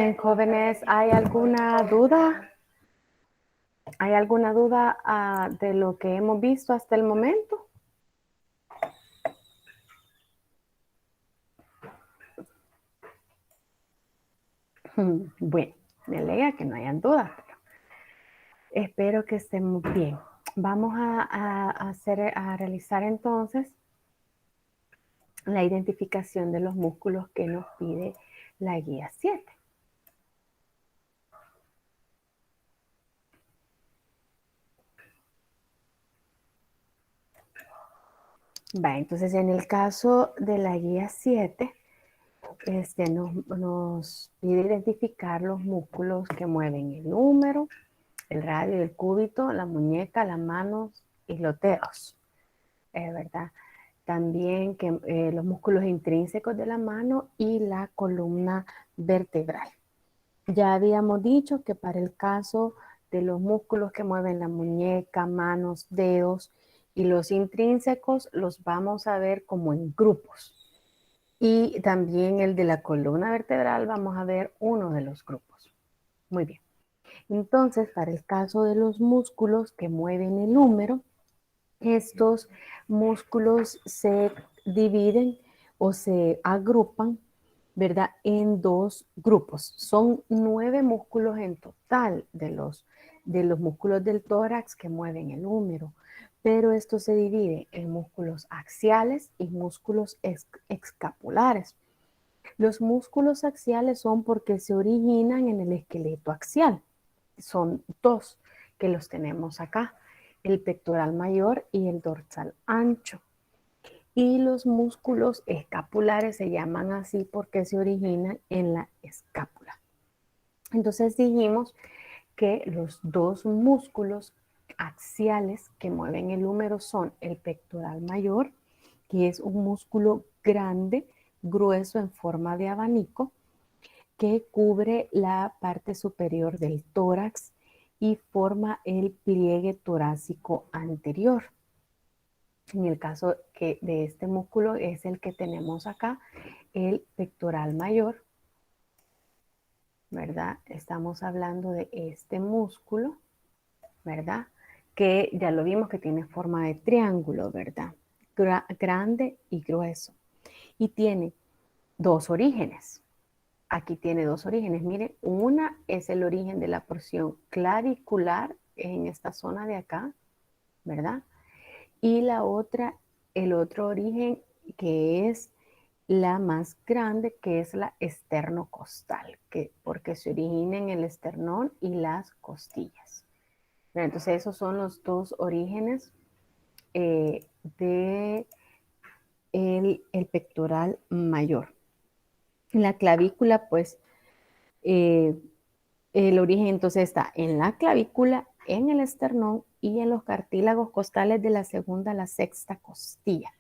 bien, jóvenes, ¿hay alguna duda? ¿Hay alguna duda de lo que hemos visto hasta el momento? Bueno, me alegra que no hayan dudas, pero espero que estén muy bien. Vamos a realizar entonces la identificación de los músculos que nos pide la guía 7. Entonces en el caso de la guía 7, nos pide identificar los músculos que mueven el húmero, el radio, el cúbito, la muñeca, las manos y los dedos, ¿verdad? También los músculos intrínsecos de la mano y la columna vertebral. Ya habíamos dicho que para el caso de los músculos que mueven la muñeca, manos, dedos y los intrínsecos, los vamos a ver como en grupos. Y también el de la columna vertebral vamos a ver uno de los grupos. Muy bien. Entonces, para el caso de los músculos que mueven el húmero, estos músculos se dividen o se agrupan, ¿verdad?, en dos grupos. Son 9 músculos en total de los músculos del tórax que mueven el húmero, pero esto se divide en músculos axiales y músculos escapulares. Los músculos axiales son porque se originan en el esqueleto axial. Son dos que los tenemos acá, el pectoral mayor y el dorsal ancho. Y los músculos escapulares se llaman así porque se originan en la escápula. Entonces dijimos que los dos músculos axiales que mueven el húmero son el pectoral mayor, que es un músculo grande, grueso en forma de abanico, que cubre la parte superior del tórax y forma el pliegue torácico anterior. En el caso de este músculo es el que tenemos acá, el pectoral mayor, ¿verdad? Estamos hablando de este músculo, ¿verdad? Que ya lo vimos que tiene forma de triángulo, ¿verdad? Grande y grueso. Y tiene dos orígenes. Aquí tiene dos orígenes. Miren, una es el origen de la porción clavicular en esta zona de acá, ¿verdad? Y la otra, el otro origen que es la más grande, que es la esternocostal, porque se origina en el esternón y las costillas. Entonces esos son los dos orígenes de el pectoral mayor. La clavícula, pues, el origen entonces está en la clavícula, en el esternón y en los cartílagos costales de la segunda a la sexta costilla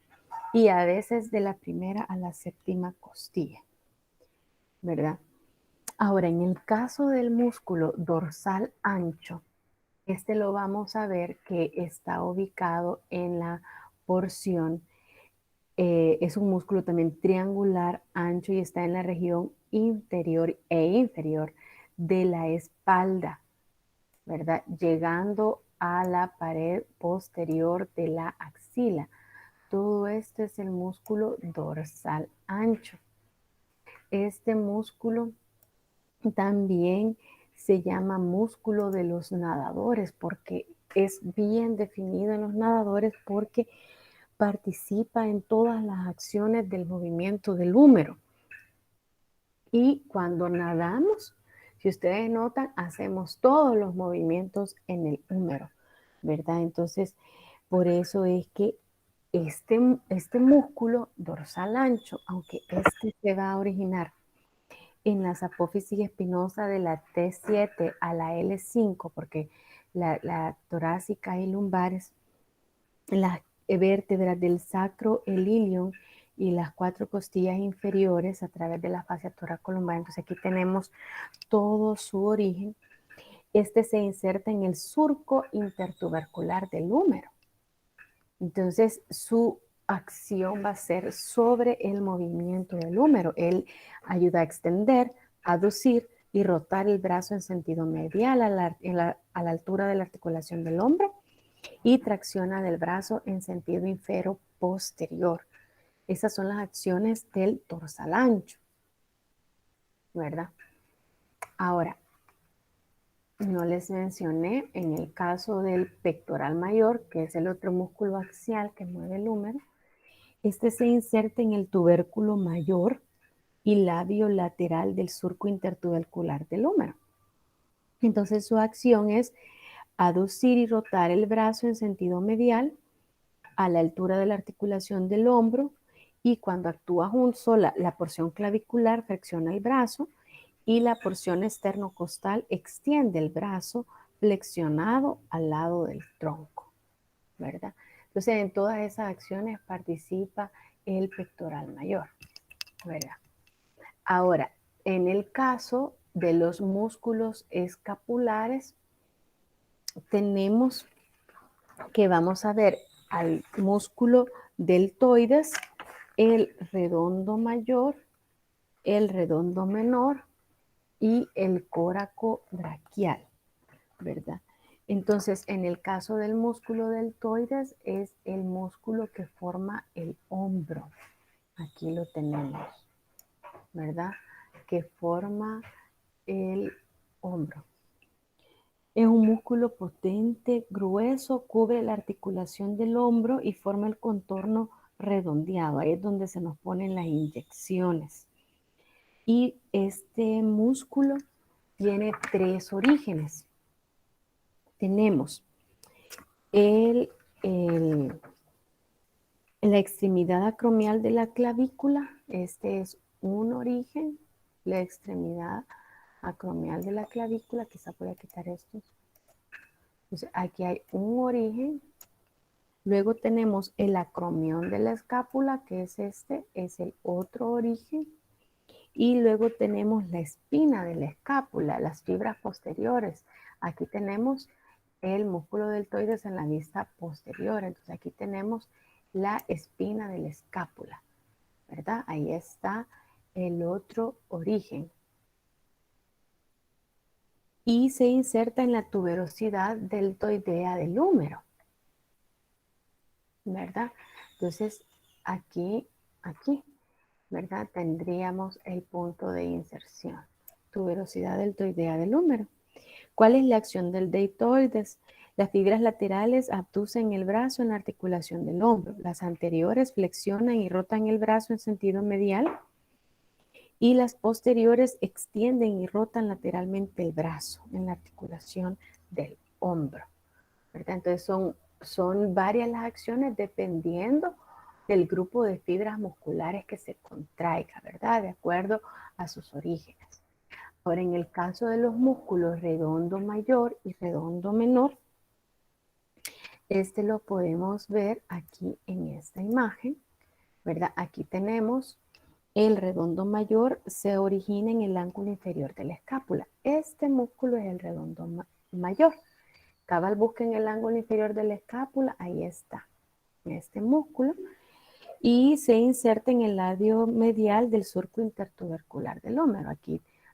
y a veces de la primera a la séptima costilla, ¿verdad? Ahora, en el caso del músculo dorsal ancho, este lo vamos a ver que está ubicado en la porción, es un músculo también triangular, ancho y está en la región interior e inferior de la espalda, ¿verdad? Llegando a la pared posterior de la axila. Todo esto es el músculo dorsal ancho. Este músculo también se llama músculo de los nadadores porque es bien definido en los nadadores porque participa en todas las acciones del movimiento del húmero. Y cuando nadamos, si ustedes notan, hacemos todos los movimientos en el húmero, ¿verdad? Entonces, por eso es que este músculo dorsal ancho, aunque este se va a originar en las apófisis espinosas de la T7 a la L5, porque la torácica y lumbares, las vértebras del sacro, el ilion y las 4 costillas inferiores a través de la fascia toracolumbar. Entonces aquí tenemos todo su origen. Este se inserta en el surco intertubercular del húmero. Entonces su acción va a ser sobre el movimiento del húmero. Él ayuda a extender, aducir y rotar el brazo en sentido medial a la altura de la articulación del hombro y tracciona del brazo en sentido inferior posterior. Esas son las acciones del dorsal ancho, ¿verdad? Ahora, no les mencioné en el caso del pectoral mayor, que es el otro músculo axial que mueve el húmero, este se inserta en el tubérculo mayor y labio lateral del surco intertubercular del húmero. Entonces su acción es aducir y rotar el brazo en sentido medial a la altura de la articulación del hombro y cuando actúa junto la porción clavicular flexiona el brazo y la porción esternocostal extiende el brazo flexionado al lado del tronco, ¿verdad? Entonces en todas esas acciones participa el pectoral mayor, ¿verdad? Ahora, en el caso de los músculos escapulares, tenemos que vamos a ver al músculo deltoides, el redondo mayor, el redondo menor y el coracobraquial, ¿verdad? Entonces, en el caso del músculo deltoides es el músculo que forma el hombro. Aquí lo tenemos, ¿verdad? Que forma el hombro. Es un músculo potente, grueso, cubre la articulación del hombro y forma el contorno redondeado. Ahí es donde se nos ponen las inyecciones. Y este músculo tiene tres orígenes. Tenemos la extremidad acromial de la clavícula. Este es un origen. La extremidad acromial de la clavícula. Quizá voy a quitar esto. Entonces, aquí hay un origen. Luego tenemos el acromión de la escápula, que es este, es el otro origen. Y luego tenemos la espina de la escápula, las fibras posteriores. Aquí tenemos el músculo deltoides en la vista posterior. Entonces aquí tenemos la espina de la escápula, ¿verdad? Ahí está el otro origen. Y se inserta en la tuberosidad deltoidea del húmero, ¿verdad? Entonces, aquí, ¿verdad? Tendríamos el punto de inserción. Tuberosidad deltoidea del húmero. ¿Cuál es la acción del deltoides? Las fibras laterales abducen el brazo en la articulación del hombro. Las anteriores flexionan y rotan el brazo en sentido medial. Y las posteriores extienden y rotan lateralmente el brazo en la articulación del hombro, ¿verdad? Entonces son varias las acciones dependiendo del grupo de fibras musculares que se contraiga, ¿verdad? De acuerdo a sus orígenes. Ahora, en el caso de los músculos redondo mayor y redondo menor, este lo podemos ver aquí en esta imagen, ¿verdad? Aquí tenemos el redondo mayor, se origina en el ángulo inferior de la escápula. Este músculo es el redondo mayor. Cabal, busquen el ángulo inferior de la escápula, ahí está, este músculo, y se inserta en el labio medial del surco intertubercular del húmero.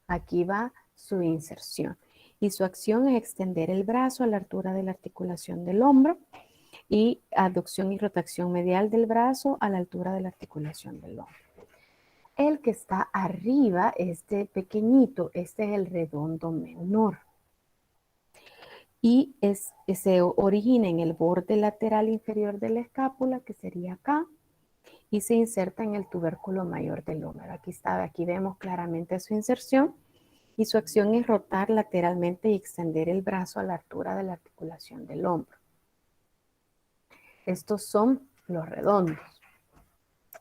Aquí va su inserción. Y su acción es extender el brazo a la altura de la articulación del hombro y abducción y rotación medial del brazo a la altura de la articulación del hombro. El que está arriba, este pequeñito, este es el redondo menor. Y se origina en el borde lateral inferior de la escápula, que sería acá, y se inserta en el tubérculo mayor del húmero. Aquí vemos claramente su inserción y su acción es rotar lateralmente y extender el brazo a la altura de la articulación del hombro. Estos son los redondos.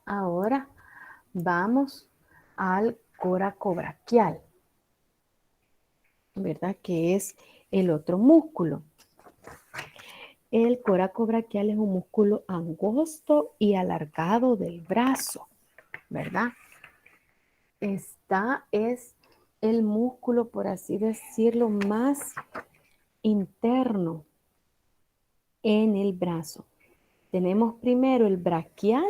Ahora vamos al coracobraquial, ¿verdad? Que es el otro músculo. El coracobraquial es un músculo angosto y alargado del brazo, ¿verdad? Esta es el músculo, por así decirlo, más interno en el brazo. Tenemos primero el braquial,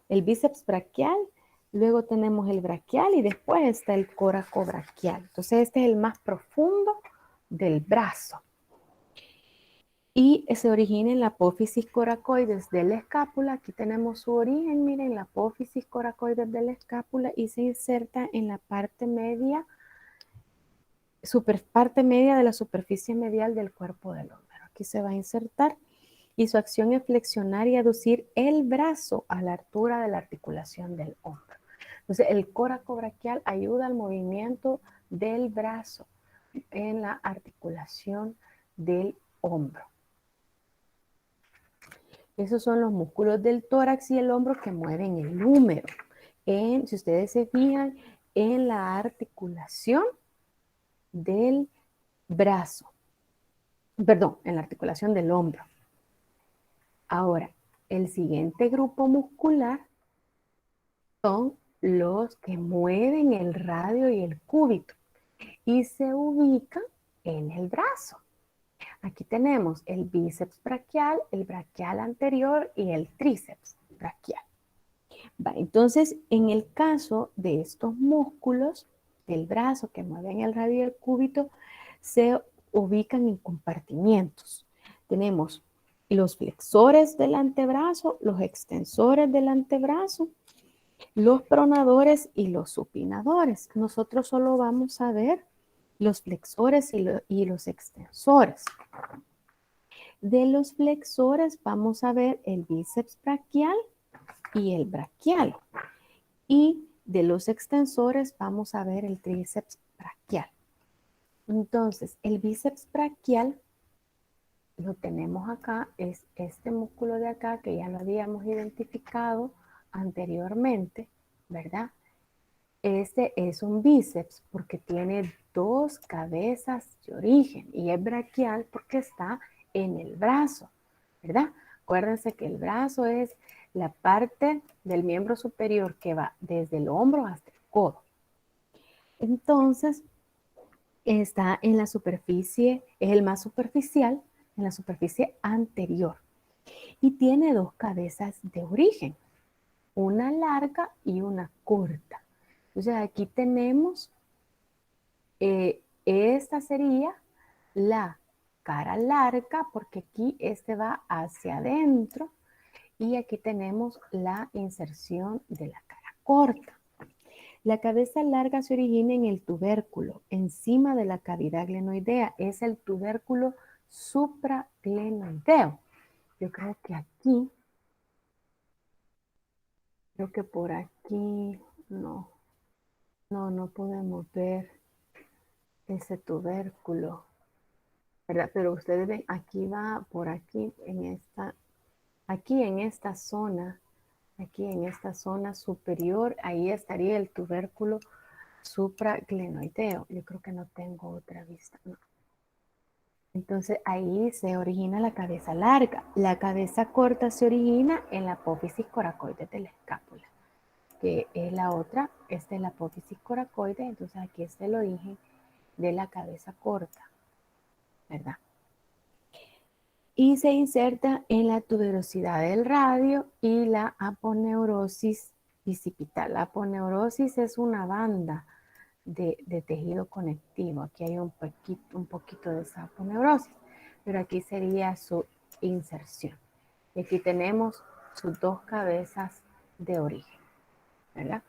el bíceps braquial, Luego tenemos el braquial y después está el coracobraquial. Entonces este es el más profundo del brazo. Y se origina en la apófisis coracoides de la escápula. Aquí tenemos su origen, miren, la apófisis coracoides de la escápula y se inserta en la parte media de la superficie medial del cuerpo del hombro. Aquí se va a insertar y su acción es flexionar y aducir el brazo a la altura de la articulación del hombro. Entonces, el coracobraquial ayuda al movimiento del brazo en la articulación del hombro. Esos son los músculos del tórax y el hombro que mueven el húmero. Si ustedes se fijan en la articulación del brazo, perdón, en la articulación del hombro. Ahora, el siguiente grupo muscular son los que mueven el radio y el cúbito y se ubican en el brazo. Aquí tenemos el bíceps braquial, el braquial anterior y el tríceps braquial. Entonces, en el caso de estos músculos del brazo que mueven el radio y el cúbito, se ubican en compartimientos. Tenemos los flexores del antebrazo, los extensores del antebrazo, los pronadores y los supinadores. Nosotros solo vamos a ver los flexores y los extensores. De los flexores vamos a ver el bíceps braquial y el braquial. Y de los extensores vamos a ver el tríceps braquial. Entonces, el bíceps braquial lo tenemos acá, es este músculo de acá que ya lo habíamos identificado anteriormente, ¿verdad? Este es un bíceps porque tiene dos cabezas de origen y es braquial porque está en el brazo, ¿verdad? Acuérdense que el brazo es la parte del miembro superior que va desde el hombro hasta el codo. Entonces, está en la superficie, es el más superficial, en la superficie anterior. Y tiene dos cabezas de origen, una larga y una corta. Entonces aquí tenemos, esta sería la cara larga, porque aquí este va hacia adentro, y aquí tenemos la inserción de la cara corta. La cabeza larga se origina en el tubérculo, encima de la cavidad glenoidea. Es el tubérculo supraglenoideo. Yo creo que aquí, creo que por aquí, no podemos ver ese tubérculo, ¿verdad? Pero ustedes ven, aquí va, por aquí, aquí en esta zona superior, ahí estaría el tubérculo supraglenoideo. Yo creo que no tengo otra vista, no. Entonces ahí se origina la cabeza larga. La cabeza corta se origina en la apófisis coracoides de la escápula, que es la otra. Esta es la apófisis coracoides, entonces aquí está el origen de la cabeza corta, ¿verdad? Y se inserta en la tuberosidad del radio y la aponeurosis bicipital. La aponeurosis es una banda de tejido conectivo. Aquí hay un poquito de esa aponeurosis, pero aquí sería su inserción. Y aquí tenemos sus dos cabezas de origen, ¿verdad?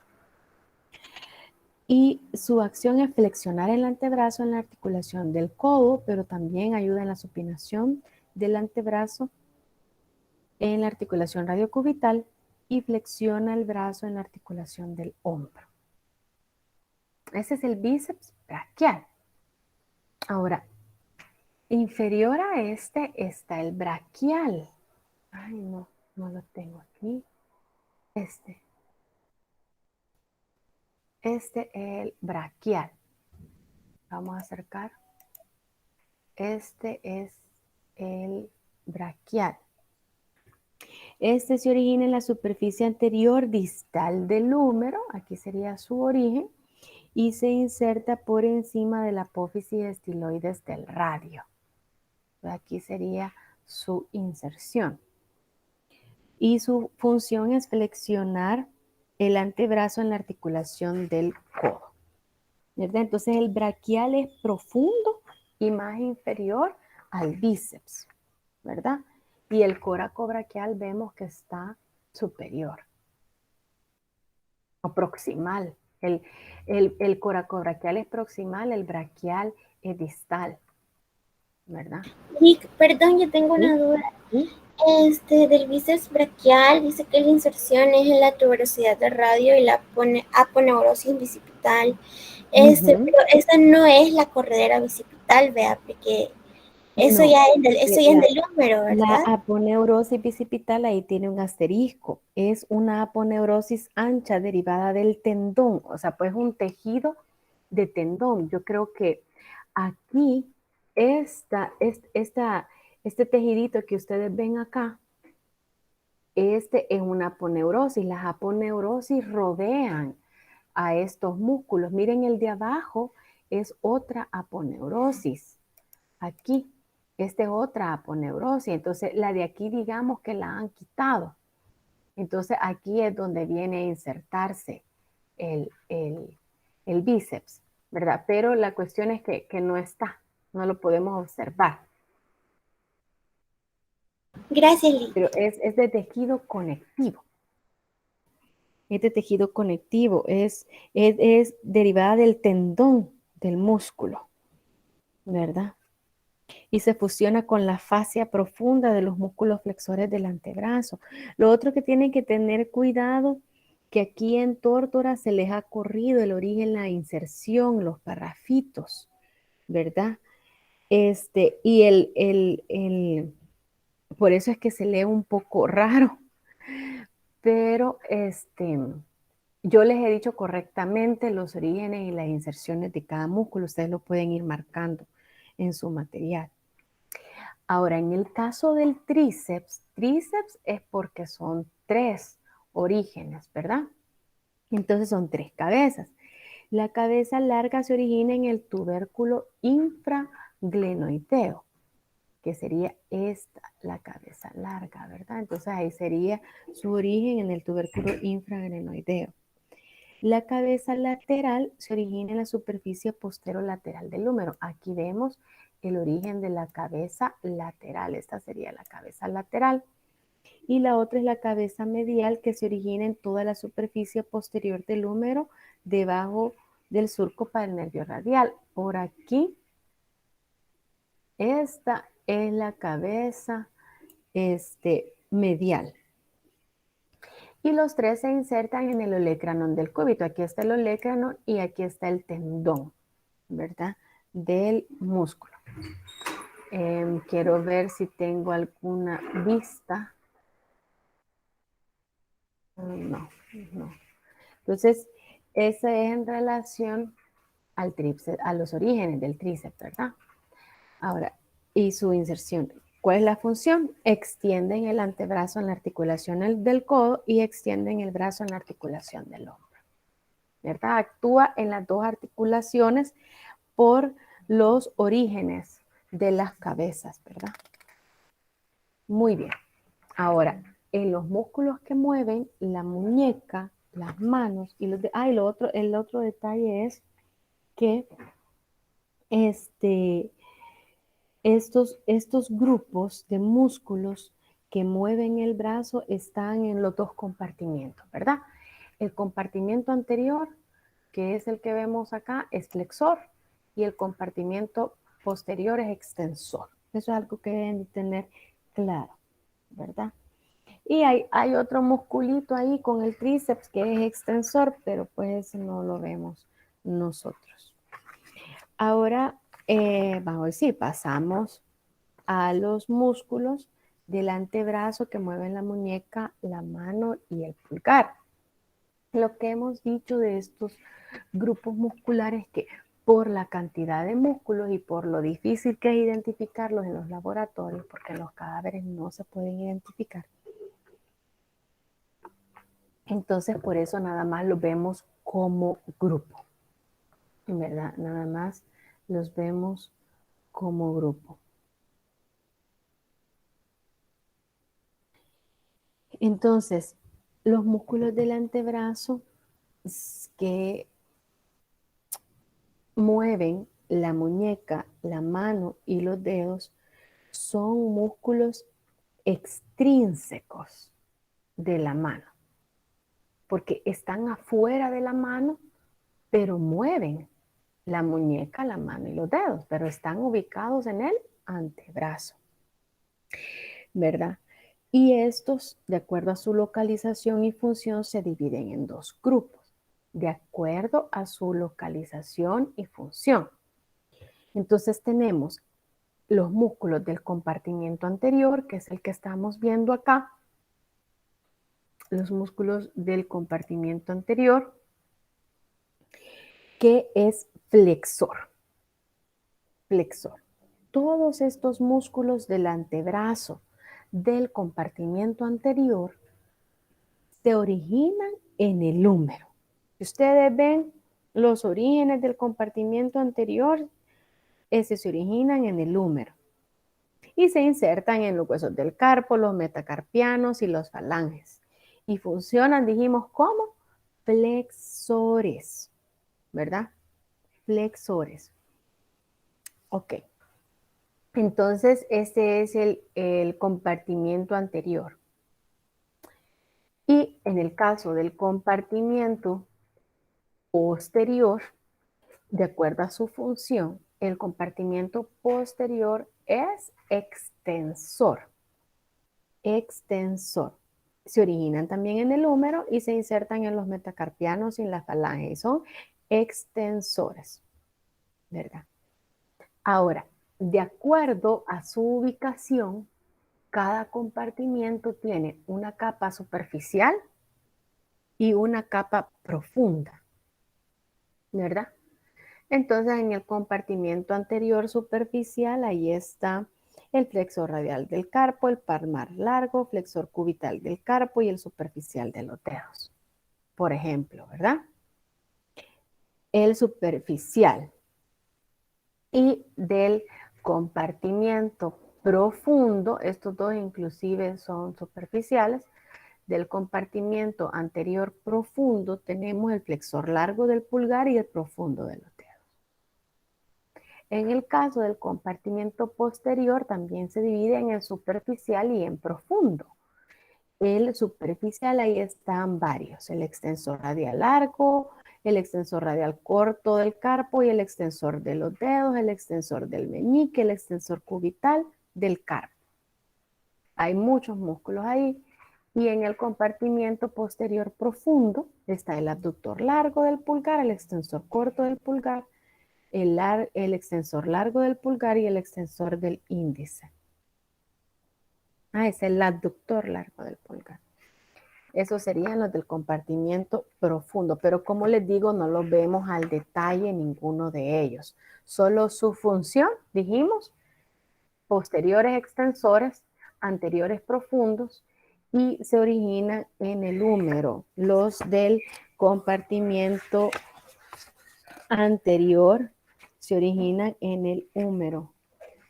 Y su acción es flexionar el antebrazo en la articulación del codo, pero también ayuda en la supinación del antebrazo en la articulación radiocubital y flexiona el brazo en la articulación del hombro. Ese es el bíceps braquial. Ahora, inferior a este está el braquial. Ay, no lo tengo aquí. Este es el braquial. Vamos a acercar. Este es el braquial. Este se origina en la superficie anterior distal del húmero, aquí sería su origen, y se inserta por encima de la apófisis estiloides del radio. Aquí sería su inserción. Y su función es flexionar el antebrazo en la articulación del codo, ¿verdad? Entonces el braquial es profundo y más inferior al bíceps, ¿verdad? Y el coracobraquial vemos que está superior o proximal. El coracobraquial es proximal, el braquial es distal, ¿verdad? Rick, perdón, yo tengo una ¿Sí? duda. ¿Sí? Del bíceps braquial dice que la inserción es en la tuberosidad del radio y la aponeurosis bicipital. Uh-huh. Pero esa no es la corredera bicipital, vea, porque No, eso ya es del húmero, la ¿verdad? aponeurosis bicipital ahí tiene un asterisco. Es una aponeurosis ancha derivada del tendón, o sea, pues un tejido de tendón. Yo creo que aquí, este tejidito que ustedes ven acá, este es una aponeurosis. Las aponeurosis rodean a estos músculos. Miren el de abajo, es otra aponeurosis. Aquí, esta es otra aponeurosis. Entonces, la de aquí, digamos que la han quitado. Entonces, aquí es donde viene a insertarse el bíceps, ¿verdad? Pero la cuestión es que no está, no lo podemos observar. Gracias, Lick. Pero es de tejido conectivo. Es de tejido conectivo, es derivada del tendón del músculo, ¿verdad? Y se fusiona con la fascia profunda de los músculos flexores del antebrazo. Lo otro que tienen que tener cuidado, que aquí en tórtora se les ha corrido el origen, la inserción, los parrafitos, ¿verdad? Y por eso es que se lee un poco raro, pero yo les he dicho correctamente los orígenes y las inserciones de cada músculo, ustedes lo pueden ir marcando en su material. Ahora, en el caso del tríceps es porque son 3 orígenes, ¿verdad? Entonces son 3 cabezas. La cabeza larga se origina en el tubérculo infraglenoideo, que sería esta, la cabeza larga, ¿verdad? Entonces ahí sería su origen en el tubérculo infraglenoideo. La cabeza lateral se origina en la superficie posterolateral del húmero. Aquí vemos el origen de la cabeza lateral. Esta sería la cabeza lateral. Y la otra es la cabeza medial que se origina en toda la superficie posterior del húmero, debajo del surco para el nervio radial. Por aquí, esta es la cabeza medial. Y los 3 se insertan en el olecranon del cúbito. Aquí está el olecranon y aquí está el tendón, ¿verdad? Del músculo. Quiero ver si tengo alguna vista. No, no. Entonces, esa es en relación al tríceps, a los orígenes del tríceps, ¿verdad? Ahora, y su inserción. ¿Cuál es la función? Extienden el antebrazo en la articulación del codo y extienden el brazo en la articulación del hombro, ¿verdad? Actúa en las 2 articulaciones por los orígenes de las cabezas, ¿verdad? Muy bien. Ahora, en los músculos que mueven la muñeca, las manos y el otro detalle es que estos grupos de músculos que mueven el brazo están en los 2 compartimientos, ¿verdad? El compartimiento anterior, que es el que vemos acá, es flexor y el compartimiento posterior es extensor. Eso es algo que deben tener claro, ¿verdad? Y hay otro musculito ahí con el tríceps que es extensor, pero pues no lo vemos nosotros. Ahora, vamos a decir, pasamos a los músculos del antebrazo que mueven la muñeca, la mano y el pulgar. Lo que hemos dicho de estos grupos musculares que por la cantidad de músculos y por lo difícil que es identificarlos en los laboratorios, porque en los cadáveres no se pueden identificar, entonces por eso nada más los vemos como grupo, ¿verdad? Nada más los vemos como grupo. Entonces, Los músculos del antebrazo que mueven la muñeca, la mano y los dedos son músculos extrínsecos de la mano, porque están afuera de la mano, pero mueven la muñeca, la mano y los dedos, pero están ubicados en el antebrazo, ¿verdad? Y estos, de acuerdo a su localización y función, se dividen en dos grupos, de acuerdo a su localización y función. Entonces tenemos los músculos del compartimiento anterior, que es el que estamos viendo acá, los músculos del compartimiento anterior, que es flexor. Flexor. Todos estos músculos del antebrazo del compartimiento anterior se originan en el húmero. Si ustedes ven los orígenes del compartimiento anterior, ese se originan en el húmero y se insertan en los huesos del carpo, los metacarpianos y los falanges. Y funcionan, dijimos, como flexores, ¿verdad? Flexores. Ok. Entonces, este es el compartimiento anterior. Y en el caso del compartimiento posterior, de acuerdo a su función, el compartimiento posterior es extensor. Extensor. Se originan también en el húmero y se insertan en los metacarpianos y en la falange. Son extensores, ¿verdad? Ahora, de acuerdo a su ubicación, cada compartimiento tiene una capa superficial y una capa profunda, ¿verdad? Entonces, en el compartimiento anterior superficial, ahí está el flexor radial del carpo, el palmar largo, flexor cubital del carpo y el superficial de los dedos, por ejemplo, ¿verdad? El superficial y del compartimiento profundo, estos dos inclusive son superficiales, del compartimiento anterior profundo tenemos el flexor largo del pulgar y el profundo de los dedos. En el caso del compartimiento posterior también se divide en el superficial y en profundo. El superficial, ahí están varios, el extensor radial largo, el extensor radial corto del carpo y el extensor de los dedos, el extensor del meñique, el extensor cubital del carpo. Hay muchos músculos ahí. Y en el compartimiento posterior profundo está el abductor largo del pulgar, el extensor corto del pulgar, el extensor largo del pulgar y el extensor del índice. Es el abductor largo del pulgar. Esos serían los del compartimiento profundo, pero como les digo, no los vemos al detalle ninguno de ellos. Solo su función, dijimos, posteriores extensores, anteriores profundos, y se originan en el húmero. Los del compartimiento anterior se originan en el húmero.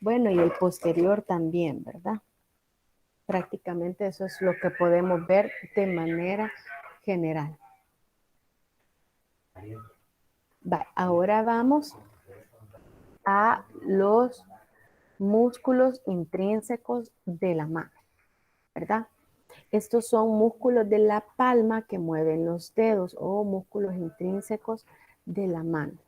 Bueno, y el posterior también, ¿verdad? Prácticamente eso es lo que podemos ver de manera general. Ahora vamos a los músculos intrínsecos de la mano, ¿verdad? Estos son músculos de la palma que mueven los dedos o músculos intrínsecos de la mano.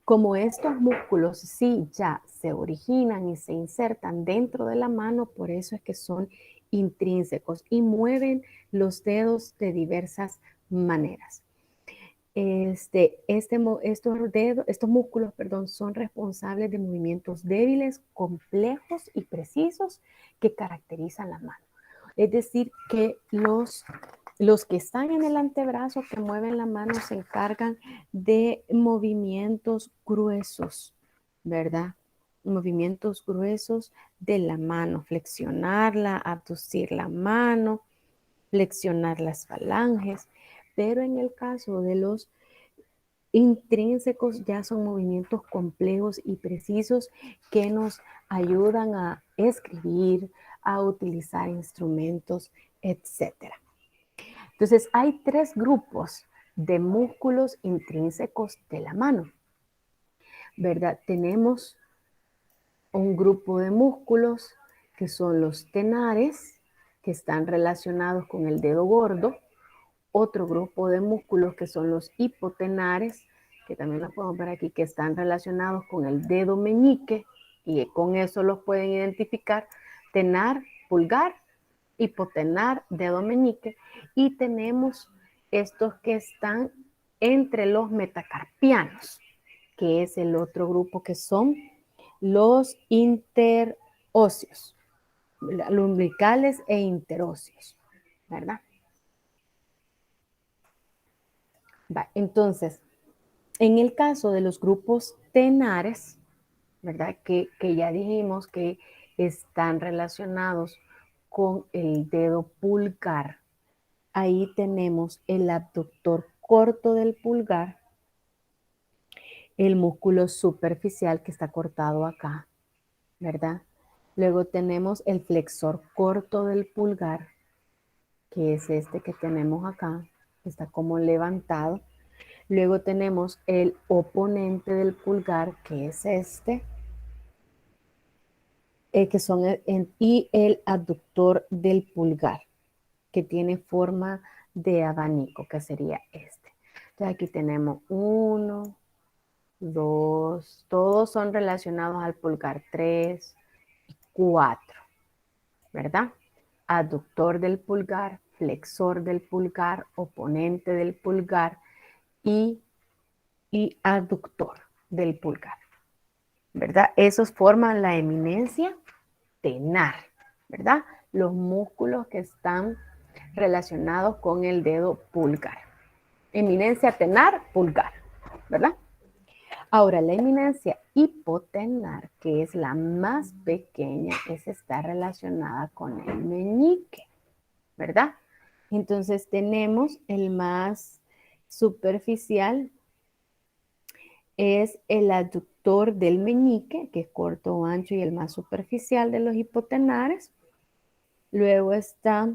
Como estos músculos sí ya se originan y se insertan dentro de la mano, por eso es que son intrínsecos y mueven los dedos de diversas maneras. Estos músculos, son responsables de movimientos débiles, complejos y precisos que caracterizan la mano. Es decir, que los que están en el antebrazo que mueven la mano se encargan de movimientos gruesos, ¿verdad? Movimientos gruesos de la mano, flexionarla, abducir la mano, flexionar las falanges, pero en el caso de los Intrínsecos ya son movimientos complejos y precisos que nos ayudan a escribir, a utilizar instrumentos, etc. Entonces, hay 3 grupos de músculos intrínsecos de la mano, ¿verdad? Tenemos un grupo de músculos que son los tenares, que están relacionados con el dedo gordo, otro grupo de músculos que son los hipotenares, que también los podemos ver aquí, que están relacionados con el dedo meñique, y con eso los pueden identificar: tenar, pulgar, hipotenar, dedo meñique, y tenemos estos que están entre los metacarpianos, que es el otro grupo, que son los interóseos, lumbricales e interóseos, ¿verdad? Entonces, en el caso de los grupos tenares, ¿verdad? Que ya dijimos que están relacionados con el dedo pulgar. Ahí tenemos el abductor corto del pulgar, el músculo superficial que está cortado acá, ¿verdad? Luego tenemos el flexor corto del pulgar, que es este que tenemos acá, que está como levantado. Luego tenemos el oponente del pulgar, que es este, y el abductor del pulgar, que tiene forma de abanico, que sería este. Entonces aquí tenemos 1, 2, todos son relacionados al pulgar, 3 y 4, ¿verdad? Aductor del pulgar, flexor del pulgar, oponente del pulgar y aductor del pulgar, ¿verdad? Esos forman la eminencia tenar, ¿verdad? Los músculos que están relacionados con el dedo pulgar. Eminencia tenar, pulgar, ¿verdad? Ahora, la eminencia hipotenar, que es la más pequeña, esa está relacionada con el meñique, ¿verdad? Entonces tenemos el más superficial, es el aductor del meñique, que es corto o ancho y el más superficial de los hipotenares. Luego está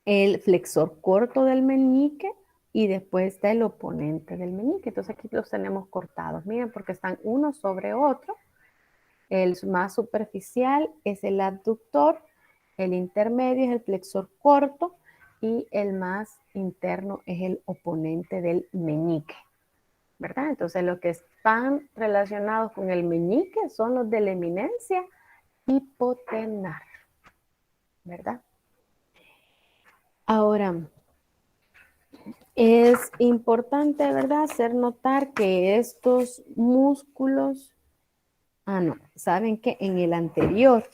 el flexor corto del meñique y después está el oponente del meñique. Entonces aquí los tenemos cortados, miren, porque están uno sobre otro. El más superficial es el abductor, el intermedio es el flexor corto y el más interno es el oponente del meñique, ¿verdad? Entonces los que están relacionados con el meñique son los de la eminencia hipotenar, ¿verdad? Ahora, es importante, ¿verdad?, hacer notar que estos músculos, no, saben que en el anterior,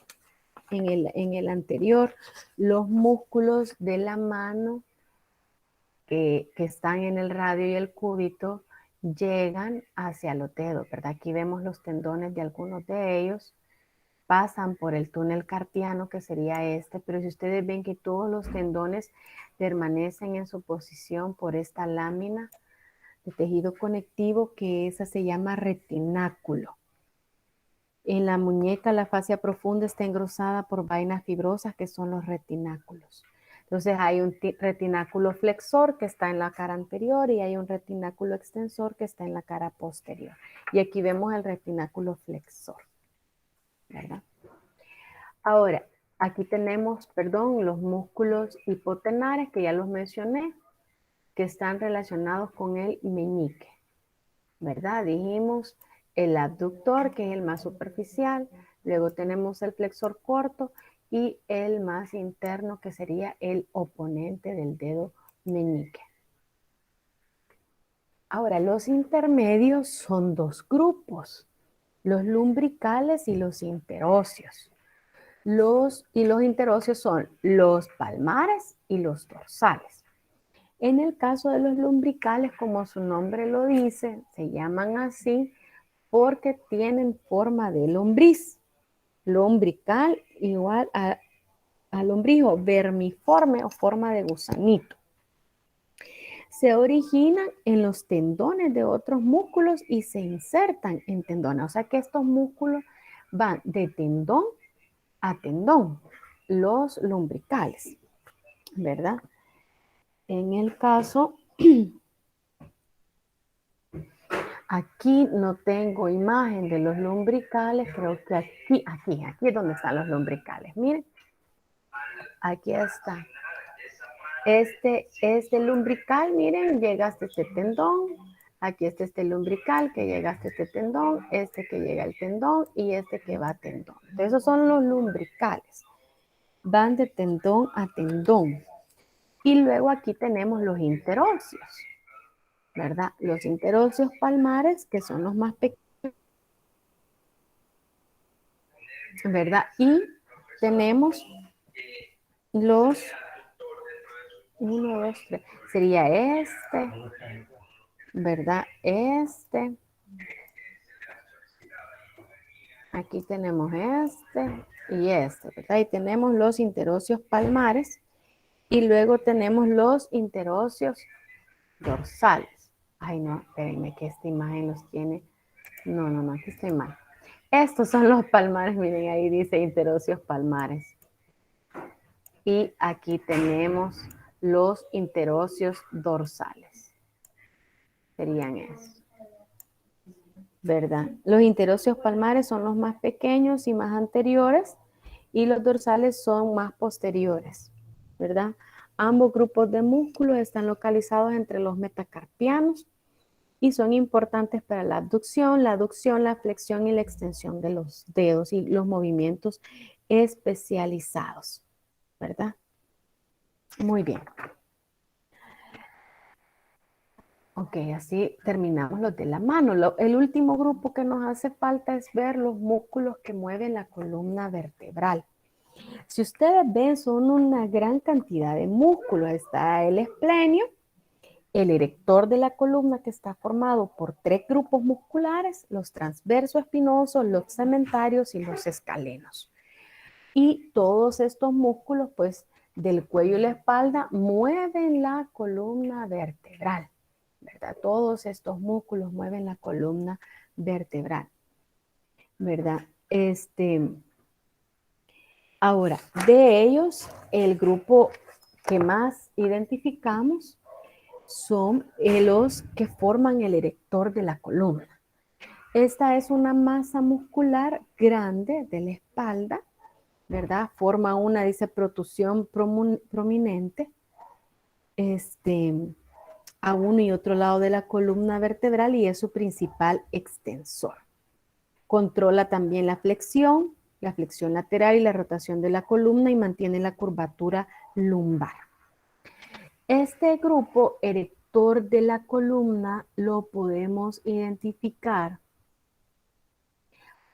los músculos de la mano que están en el radio y el cúbito llegan hacia los dedos, ¿verdad? Aquí vemos los tendones de algunos de ellos, pasan por el túnel carpiano, que sería este, pero si ustedes ven que todos los tendones permanecen en su posición por esta lámina de tejido conectivo, que esa se llama retináculo. En la muñeca la fascia profunda está engrosada por vainas fibrosas, que son los retináculos. Entonces hay un retináculo flexor que está en la cara anterior y hay un retináculo extensor que está en la cara posterior. Y aquí vemos el retináculo flexor, ¿verdad? Ahora, aquí tenemos, los músculos hipotenares, que ya los mencioné, que están relacionados con el meñique, ¿verdad? Dijimos el abductor, que es el más superficial, luego tenemos el flexor corto y el más interno, que sería el oponente del dedo meñique. Ahora, los intermedios son 2 grupos, los lumbricales y los interóseos. Los interóseos son los palmares y los dorsales. En el caso de los lumbricales, como su nombre lo dice, se llaman así porque tienen forma de lombriz. Lombrical igual a lombriz, o vermiforme, o forma de gusanito. se originan en los tendones de otros músculos y se insertan en tendones. O sea que estos músculos van de tendón a tendón, los lumbricales, ¿verdad? En el caso, aquí no tengo imagen de los lumbricales, creo que aquí es donde están los lumbricales. Miren, aquí está. Este lumbrical, miren, llega hasta este tendón. Aquí está este lumbrical que llega hasta este tendón, este que llega al tendón y este que va a tendón. Entonces, esos son los lumbricales. Van de tendón a tendón. Y luego aquí tenemos los interóseos, ¿verdad? Los interóseos palmares, que son los más pequeños, ¿verdad? Y tenemos los 1, 2, 3. Sería este, ¿verdad? Este. Aquí tenemos este y este, ¿verdad? Y tenemos los interóseos palmares y luego tenemos los interóseos dorsales. Ay, no, espérenme que esta imagen los tiene. No, aquí estoy mal. Estos son los palmares, miren, ahí dice interóseos palmares. Y aquí tenemos los interóseos dorsales. Serían esos, ¿verdad? Los interóseos palmares son los más pequeños y más anteriores y los dorsales son más posteriores, ¿verdad? Ambos grupos de músculos están localizados entre los metacarpianos y son importantes para la abducción, la aducción, la flexión y la extensión de los dedos y los movimientos especializados, ¿verdad? Muy bien. Ok, así terminamos los de la mano. El último grupo que nos hace falta es ver los músculos que mueven la columna vertebral. Si ustedes ven, son una gran cantidad de músculos. Está el esplenio, el erector de la columna que está formado por 3 grupos musculares, los transverso espinosos, los cementarios y los escalenos. Y todos estos músculos, pues, del cuello y la espalda mueven la columna vertebral, ¿verdad? Todos estos músculos mueven la columna vertebral, ¿verdad? Ahora, de ellos, el grupo que más identificamos son los que forman el erector de la columna. Esta es una masa muscular grande de la espalda, ¿verdad? Forma una, dice, protusión prominente a uno y otro lado de la columna vertebral y es su principal extensor. Controla también la flexión lateral y la rotación de la columna y mantiene la curvatura lumbar. Este grupo erector de la columna lo podemos identificar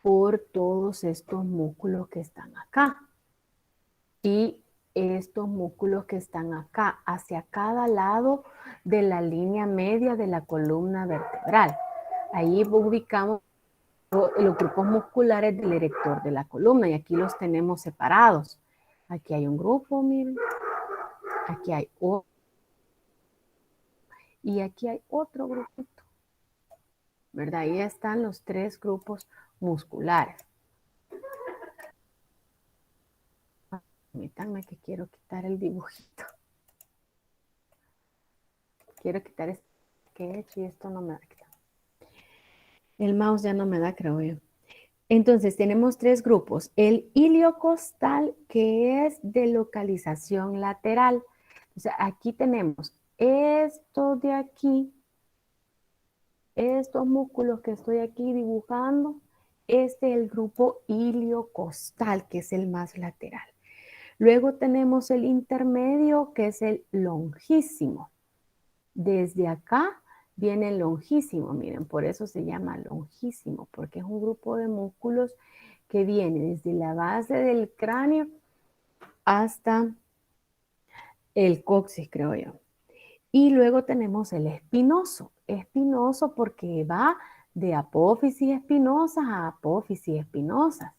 por todos estos músculos que están acá. Y estos músculos que están acá, hacia cada lado de la línea media de la columna vertebral. Ahí ubicamos los grupos musculares del erector de la columna y aquí los tenemos separados. Aquí hay un grupo, miren. Aquí hay otro. Y aquí hay otro grupito, ¿verdad? Ahí están los 3 grupos musculares. Permítanme que quiero quitar el dibujito. Quiero quitar este que he hecho y esto no me da. El mouse ya no me da, creo yo. Entonces, tenemos 3 grupos. El iliocostal, que es de localización lateral. O sea, aquí tenemos esto de aquí, estos músculos que estoy aquí dibujando. Este es el grupo iliocostal, que es el más lateral. Luego tenemos el intermedio, que es el longísimo. Desde acá viene el longísimo, miren, por eso se llama longísimo, porque es un grupo de músculos que viene desde la base del cráneo hasta el coxis, creo yo. Y luego tenemos el espinoso. Espinoso porque va de apófisis espinosas a apófisis espinosas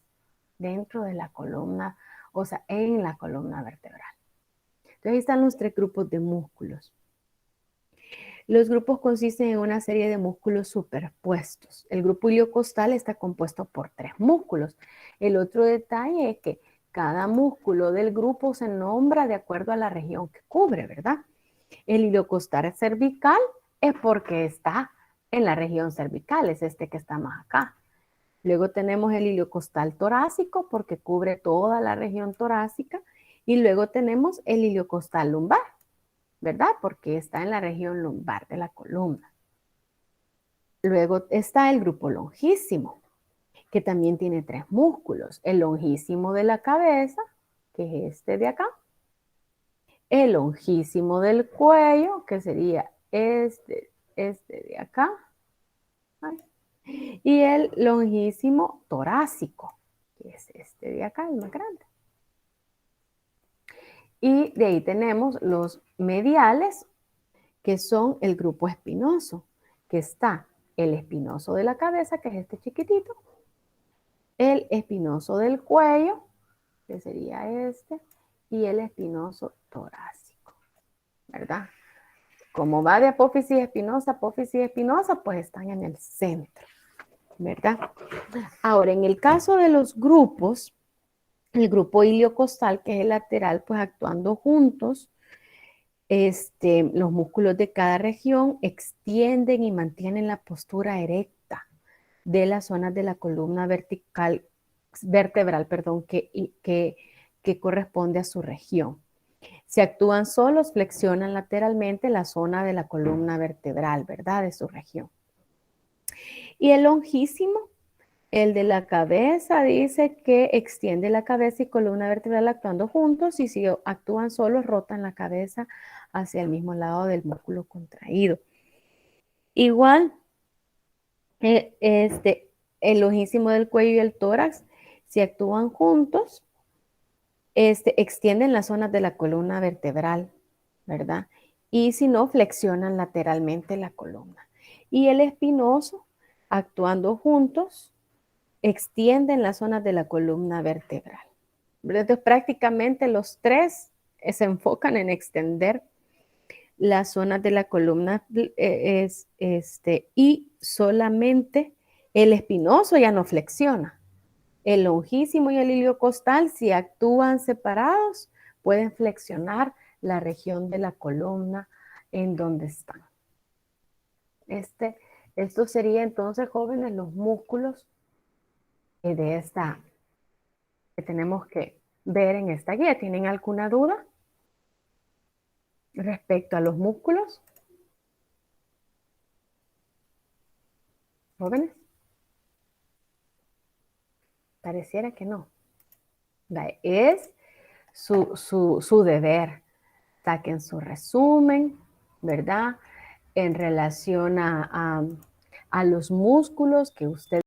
dentro de la columna, o sea, en la columna vertebral. Entonces ahí están los 3 grupos de músculos. Los grupos consisten en una serie de músculos superpuestos. El grupo iliocostal está compuesto por 3 músculos. El otro detalle es que cada músculo del grupo se nombra de acuerdo a la región que cubre, ¿verdad? El iliocostal cervical es porque está en la región cervical, es este que está más acá. Luego tenemos el iliocostal torácico porque cubre toda la región torácica. Y luego tenemos el iliocostal lumbar, ¿verdad? Porque está en la región lumbar de la columna. Luego está el grupo longísimo, que también tiene 3 músculos. El longísimo de la cabeza, que es este de acá. El longísimo del cuello, que sería este de acá. Y el longísimo torácico, que es este de acá, el más grande. Y de ahí tenemos los mediales, que son el grupo espinoso, que está el espinoso de la cabeza, que es este chiquitito, el espinoso del cuello, que sería este, y el espinoso torácico, ¿verdad? Como va de apófisis espinosa, pues están en el centro, ¿verdad? Ahora, en el caso de los grupos, el grupo iliocostal, que es el lateral, pues actuando juntos, los músculos de cada región extienden y mantienen la postura erecta de las zonas de la columna vertebral, que corresponde a su región. Si actúan solos, flexionan lateralmente la zona de la columna vertebral, ¿verdad? De su región. Y el longísimo, el de la cabeza, dice que extiende la cabeza y columna vertebral actuando juntos, y si actúan solos, rotan la cabeza hacia el mismo lado del músculo contraído. Igual, el longísimo del cuello y el tórax, si actúan juntos, extienden las zonas de la columna vertebral, ¿verdad? Y si no, flexionan lateralmente la columna. Y el espinoso, actuando juntos, extienden las zonas de la columna vertebral. Entonces, prácticamente los 3 se enfocan en extender las zonas de la columna y solamente el espinoso ya no flexiona. El longísimo y el iliocostal, si actúan separados, pueden flexionar la región de la columna en donde están. Esto sería entonces, jóvenes, los músculos de esta que tenemos que ver en esta guía. ¿Tienen alguna duda respecto a los músculos? ¿Jóvenes? Pareciera que no. Es su deber. Saquen su resumen, ¿verdad? En relación a los músculos que usted